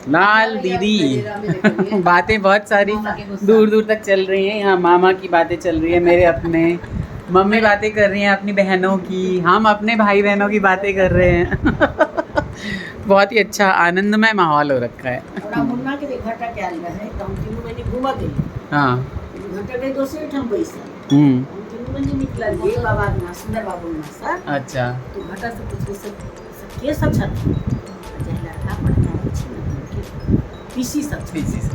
लाल दीदी बातें बहुत सारी दूर दूर तक चल रही हैं। यहाँ मामा की बातें चल रही है, मेरे अपने मम्मी बातें कर रही हैं अपनी बहनों की, हम अपने भाई बहनों की बातें कर रहे हैं। बहुत ही अच्छा आनंदमय माहौल हो रखा है। मुन्ना के घाटा क्या है तो हम 3 महीने घूमा गए। हाँ घाटा गए दूसरे ठाम पैसा हम्म, हम 3 महीने निकला ये बाबा ना सुंदर बाबू ना सर अच्छा तो घाटा से पूछ सब के सब छत जहला का पड़ता है पीसी सब पीसी सब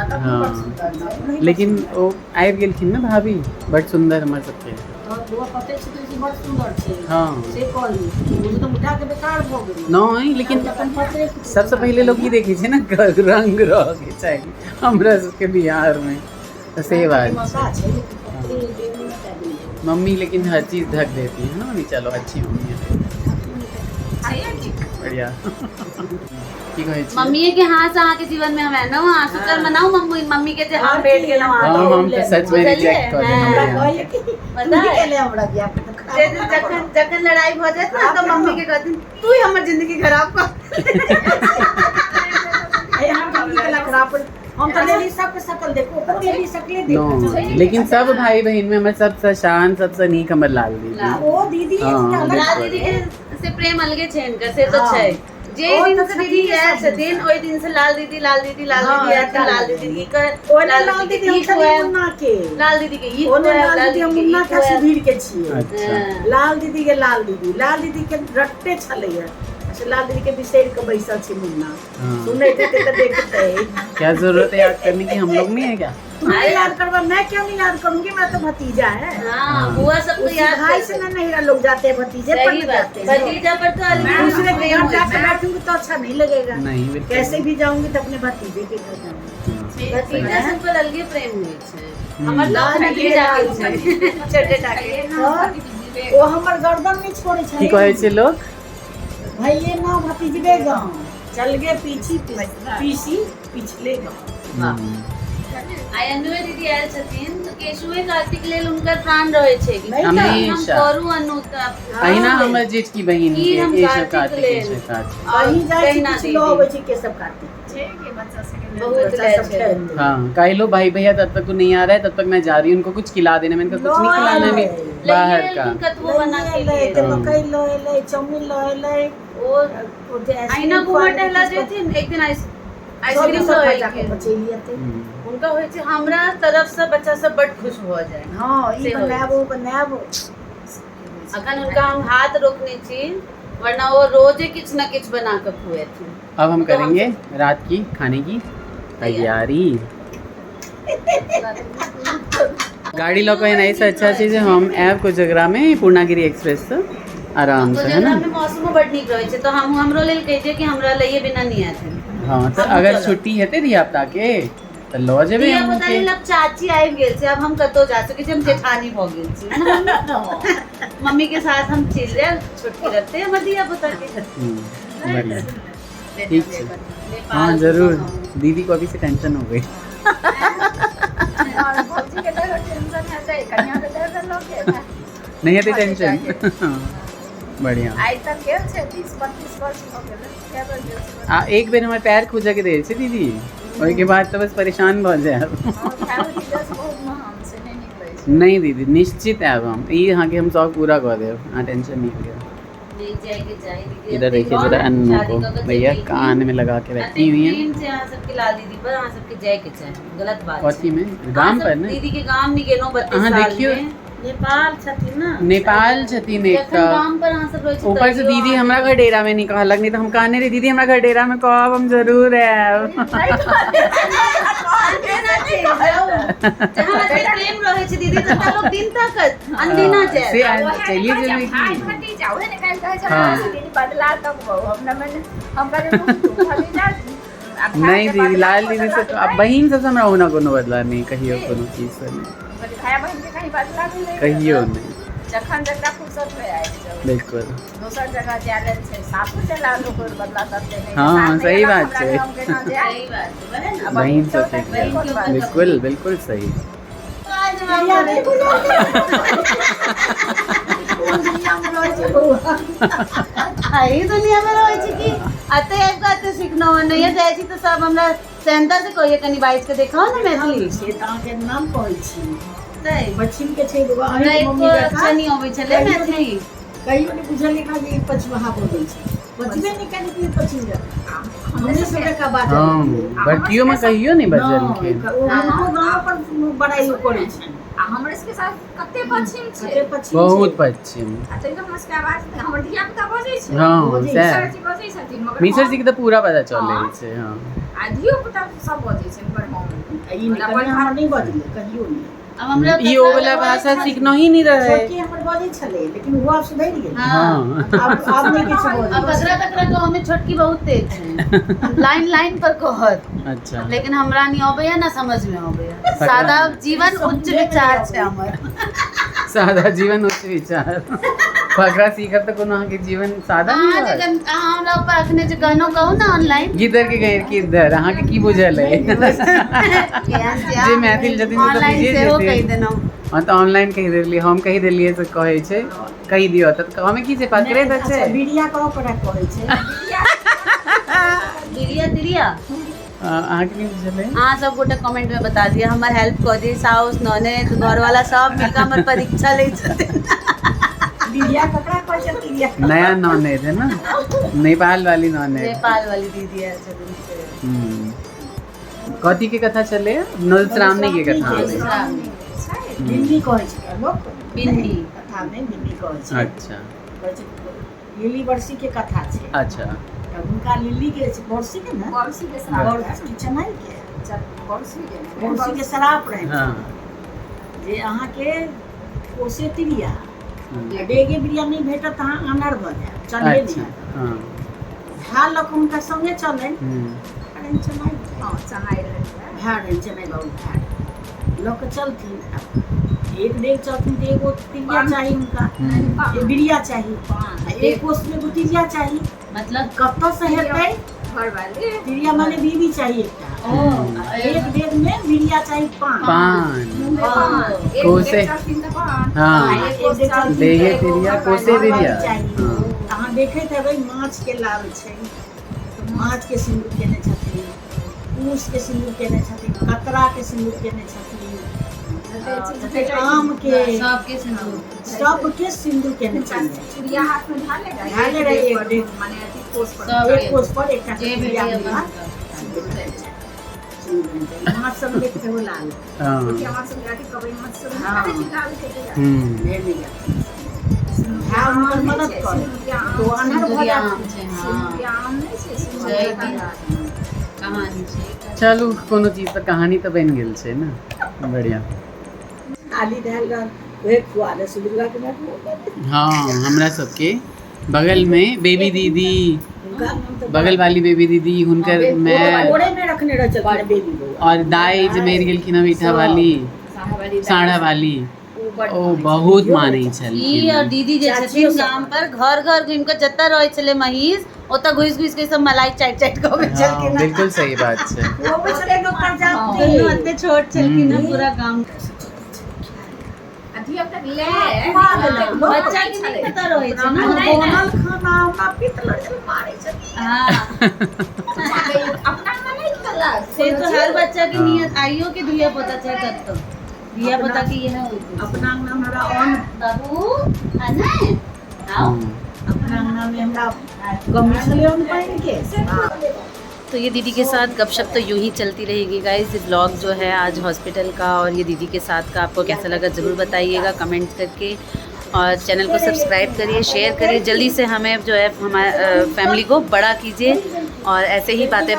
हाँ, लेकिन वो आबि गेलखिन ना भाभी, बड़ सुंदर हमर सबके। और वो पते छै कि बड़ सुंदर छै। हाँ से कहली मुझे तो उठा के बेकार भ गेल नहीं, लेकिन अपन पते सबसे पहले लोग ये देखे छै ना रंग रह चाहिए हमरा सबके बिहार में, तो से बात मसा छै पते देवी में का दी मम्मी लेकिन हर चीज़ ढक देती है ना। नहीं चलो अच्छी मम्मी है, बढ़िया। की कहै छी मम्मी के हाथ से आके जीवन में हमें ना आंसू कर मनाओ मम्मी मम्मी के जे हम बैठ गेल हाँ, हम तो सच में रिजेक्ट कर हमरा देंगे। कहै कि पता है केले हमरा दिया जखन जखन लड़ाई हो जाए ना तो मम्मी के कहती तू ही हमर जिंदगी खराब कर। ए हम जिंदगी के खराब हम तो लेली सब के शकल देखो ऊपर लेली शकले नो, देखो लेकिन सब भाई बहन में हमें सबसे शान सबसे नीक हमर लाल दीदी। ओ दीदी हाँ, लाल दीदी के से प्रेम अलगे छै इनकर से तो छै जे और दिन तो से दीदी छथिन आयल सब छथिन ओइ दिन से लाल दीदी लाल दीदी लाल हाँ, दीदी आयल लाल लाल दीदी। दीदी कर ओने लाल दीदी हम छली मुन्ना के लाल दीदी के ई ओने लाल दीदी हम मुन्ना के सुधीर के छियै। अच्छा लाल दीदी के लाल दीदी के रट्टे छलैया। अच्छा लाल दीदी के बिसेर के बैसल छी मुन्ना हाँ। सुनै थे तो देखते क्या जरूरत है याद करने की, हम लोग नहीं है क्या? तुम्हें याद करवा मैं क्यों नहीं याद करूंगी, मैं तो भतीजा है। हां बुआ सब तो उसी याद भाई से ना नहीं लोग जाते हैं भतीजे पर सही नहीं बात जाते हैं। भतीजा पर तो अलग दूसरे के प्रेम घर होता जाके है। बैठूंगी तो अच्छा नहीं लगेगा। नहीं बिल्कुल। कैसे भी जाऊंगी तो अपने भतीजे के घर जाऊंगी। भतीजा सब पर अलगे प्रेम होय छै। हमर लाल लाल दीदी दीदी जाके छै छोटे टाके वो हमर गर्दन नहीं छोड़े की कहै छै लोग? भैये ना भतीजबे गाँव चल गए पीसी पिछले गाँव। आयनुए दीदी आयल छथिन तो केशुए कार्तिक लेल उनकर प्राण रहे छै कि नहीं हम हमेशा। करू अनुताप अहिना हमर जेठ की बहिन ई हम के केशव कार्तिक कार्तिक लेल। केशव कार्तिक। कहीं जाए कहिना कुछ दीदी। लो होवे छै केशव कार्तिक बहुत बच्चा ले सब छै खेल दे। हाँ कई लोग भाई भैया तब तक नहीं आ रहा है, तब तक मैं जा रही हूँ उनको कुछ खिला देना। मैंने कहा कुछ नहीं खिलाना भी बाहर का। कतबो बना के ले लिए तो मकई लो ले चाउमीन लो ले ओ आईना घुमा टहला जेथिन एक दिन आइसक्रीम सब लो जाके बचेलिए थे। उनका होय छै हमरा तरफ से बच्चा सब बड़ खुश हो जाए। हां से ई बनाबो अखन उनका हम हाथ रोकने छी वरना वो रोजे किछ ना किछ बना के खुए थे। अब हम करेंगे रात की खाने की तैयारी। गाड़ी लोग नहीं से अच्छा चीज है, हम ऐप को जगरा में पूर्णागिरी एक्सप्रेस से आराम से है ना। में मौसमो बड़ नीक रहे छै तो हम हमरो लेल कह जे कि हमरा लिए बिना नहीं आते। हाँ तो अगर छुट्टी हेते धिया पुता के तो लो जेबे दिया हम पता के। नहीं लब चाची आबि गेल छै, अब हम कतो जा सके छी, हम जेठानी भ गेल छी है ना मम्मी के साथ हम चल जाए छुट्टी रखते हैं हम दिया पता के। बढ़िया ठीक है। हाँ जरूर, दीदी को अभी से टेंशन हो गई। नहीं है टेंशन। बढ़िया एक बेर हमारे पैर खुजा के दे से दीदी, और के बाद तो बस परेशान बहुत जाए। नहीं दीदी निश्चित है, अब हम ये यहाँ के हम शौक पूरा कर दे। हाँ टेंशन नहीं लिया। इधर देखिए जरा अन्नू को भैया कान में लगा के बैठी हुई है। सबके लाल दीदी पर यहाँ सबके जय के चाहे गलत बात कौची में गांव पर ना दीदी के गांव नहीं गेलो 32 हाँ, साल देखियो। में नेपाल छथिन ना नेपाल छथिन एक जखन गांव पर अहाँ सब रहै छी ऊपर से दीदी हमरा घर डेरा में नहीं कहलक, नहीं तो हम कहने रही दीदी हमरा घर डेरा में कहब हम जरूर आएब। जहाँ प्रेम रहै छै दीदी तो लोग दिन तक अनदिना से जाए चलिए जरूर नहीं दीदी लाल दीदी से तो अब बहन से हमरा होना कोनो बदला नहीं कहियो कोनो चीज से नहीं कहियो नहीं जखन जकरा फुर्सत में आबि जाओ बिल्कुल। दोसर जगह जाय लेल छै सासु चला लो कोई बदला करते नहीं। हाँ, सही बात छै। सही बात है ना। बहन से बिल्कुल बिल्कुल सही। आज हम आई दुनिया में रहै छी कि अते एक बात सीखना हो नहीं जाय छी तो सब हमरा सेंटर से कहिए कनी बाइज के देखाओ ना मैथिली से त अहाँ के नाम कहै छी नहीं बच्चिन के छै दुआ नहीं मम्मी को का अच्छा नहीं होवे छले मैथिली कहियो ने बुझल का जे पछवा बोलै छै बचबे नहीं कनी कि पछिन हमने सब का बात हाँ बटियो में कहियो नहीं बजल के हमको गांव पर बड़ाई करे छै हमरे के साथ कते पश्चिम कते छे पछिन बहुत पश्चिम आ त एकदम मस्त आवाज हमर धिया पुता बजै छै हाँ बजै सैह सर जी बजै छथिन मगर मिसर जी के तो पूरा पता चले छै हाँ आ धियो पुता सब बजै छै पर हम ई निकल हमर नहीं बजले कहियो नहीं अब हमरा ई ओ वाला भाषा सीखना ही नहीं रहे छोटकी हमर बजै छले लेकिन वो अब सुधर गेल हाँ अब नहीं किछ अब बोल बकरा तकरा गाँव में छोटकी बहुत तेज है लाइन लाइन पर कहत अच्छा लेकिन हमरा नहीं आबैया ना समझ में आबैया सादा जीवन उच्च विचार छै हमर सादा जीवन उच्च विचार फकरा सीखत तो कोनो के जीवन सादा अहाँ नहीं जे रहत हमरा ऊपर अखने जे कहनो कहू ना ऑनलाइन गिदर के गैर की इधर अहाँ के की बुझल है जे मैथिल जतिन तो ऑनलाइन बुझिए से हो जेतै। कहि देना हाँ तो ऑनलाइन कहि देलिए हम कहि देलिए से कहै छै कहि दियो त हमें की से पकड़े त छै बिड़िया कहो पर कहै छै दिरिया दिरिया अहाँ के नहीं बुझल है हाँ सब गोटे कमेंट में बता दिया हमार हेल्प कर दी साउस ननद घर वाला सब मिलकर हमर परीक्षा ले छथिन बिड़िया ककरा कहै छै बिड़िया नया नॉनेज है ना नेपाल वाली नॉनेज नेपाल वाली दीदी है छथिन कथी के कथा चले नलश्रावणी के कथा बिन्नी कहै छै लोग बिन्नी कथा में बिन्नी कहै छै अच्छा कहै छै लिली वर्षी के कथा छै अच्छा तब हुनका लिली के वर्षी के ना बरसी के साथ वर्षी चनाई के बरसी के वर्षी के शराप रहे हाँ जे अहाँ के कोसे तिरिया डेगे बिरिया नहीं भेटत अहाँ अनर भ जाय चले अच्छा नहीं हाँ झाल लक हुनका संगे चले हम्म, अरे चनाई हां चनाई रहे भाड़ चनाई बाबू भाड़ लोग चलथिन एक डेग चलथिन तो एगो तिरिया चाहिए उनका हम्म, एक बिरिया चाहिए एक कोस में एगो तिरिया चाहिए मतलब कत्तो से हेतै घर वाले तिरिया माने बीबी चाहिए एकटा एक डेग में बिरिया चाहिए पान पान एक कोसे। एक चीज का पान हाँ देगे तिरिया कोसे तिरिया हाँ अहाँ देखैत हेबै माछ के लाल छै तऽ माछ के सिंदूर केने छथिन पूस के सिंदूर केने छथिन कतरा के सिंदूर केने छथिन आम के सबके सिंदूर सबके सिंदूर केने छथिन चुड़िया हाथ में ढालेगा ढाले रहे एक डेग माने अथी कोस पर सब एक कोस पर एकटा जे तिरिया भेटैया मिला बनता माछ सब देखते हो लाल हाँ हमारे सब गाड़ी कबई मत से हाँ। लाल के हम्म, भेड़ मिला भाव हुनकर मदद कर तो अनहर भ सिंदूरिया जात आम छै हाँ आम नहीं से छै सिंदूर कि कहानी छै चलू कोनो चीज तऽ कहानी तऽ बनि गेल छै ना बढ़िया आली धैल वह खुआ दे सुदुर्गा के बैठ हाँ हमरा सबके बगल में बेबी दीदी बगल वाली बेबी दीदी हुनकर मैं ओरे में रखने रह चल बेबी बउआ और दाई जे मेर गेलखिन हँ मीठा वाली साढ़ा वाली ओ बहुत मानै ई छलखिन और दीदी जे छथिन गाम पर घर घर घुमि के जतऽ रहै छलै महीष ओतऽ घुसि घुसि के सब मलाई चाटि चाटि के अबै हाँ छलखिन हँ। बिल्कुल सही बात छै वो बेचारे डॉक्टर जाते दुनू एते छोट छलखिन हँ पूरा गाम अभी अब तक ले बच्चा के नहीं पता रहै छै ना बनल खाना हमरा पितल से मारे छथिन हाँ अपना नहीं कला से तो हर बच्चा के नियत आइयो के धिया पता छै तब तो धिया पता के यह होइत अपना नाम हमरा ऑन बाबू आना आओ अपना नाम में हमरा गमी छले ऑन पाइन के तो ये दीदी के साथ गपशप तो यूं ही चलती रहेगी गाइस। ये ब्लॉग जो है आज हॉस्पिटल का और ये दीदी के साथ का आपको कैसा लगा ज़रूर बताइएगा कमेंट करके और चैनल को सब्सक्राइब करिए शेयर करिए जल्दी से हमें जो है हमारे फैमिली को बड़ा कीजिए और ऐसे ही बातें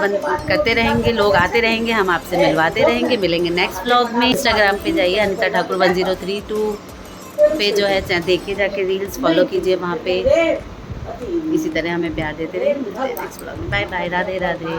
करते रहेंगे लोग आते रहेंगे हम आपसे मिलवाते रहेंगे मिलेंगे नेक्स्ट ब्लॉग में। इंस्टाग्राम पे जाइए अनिता ठाकुर 1032 पे जो है देखिए जाके रील्स फॉलो कीजिए वहाँ पे इसी तरह हमें प्यार देते रहिए। नेक्स्ट ब्लॉग में बाय बाय राधे राधे।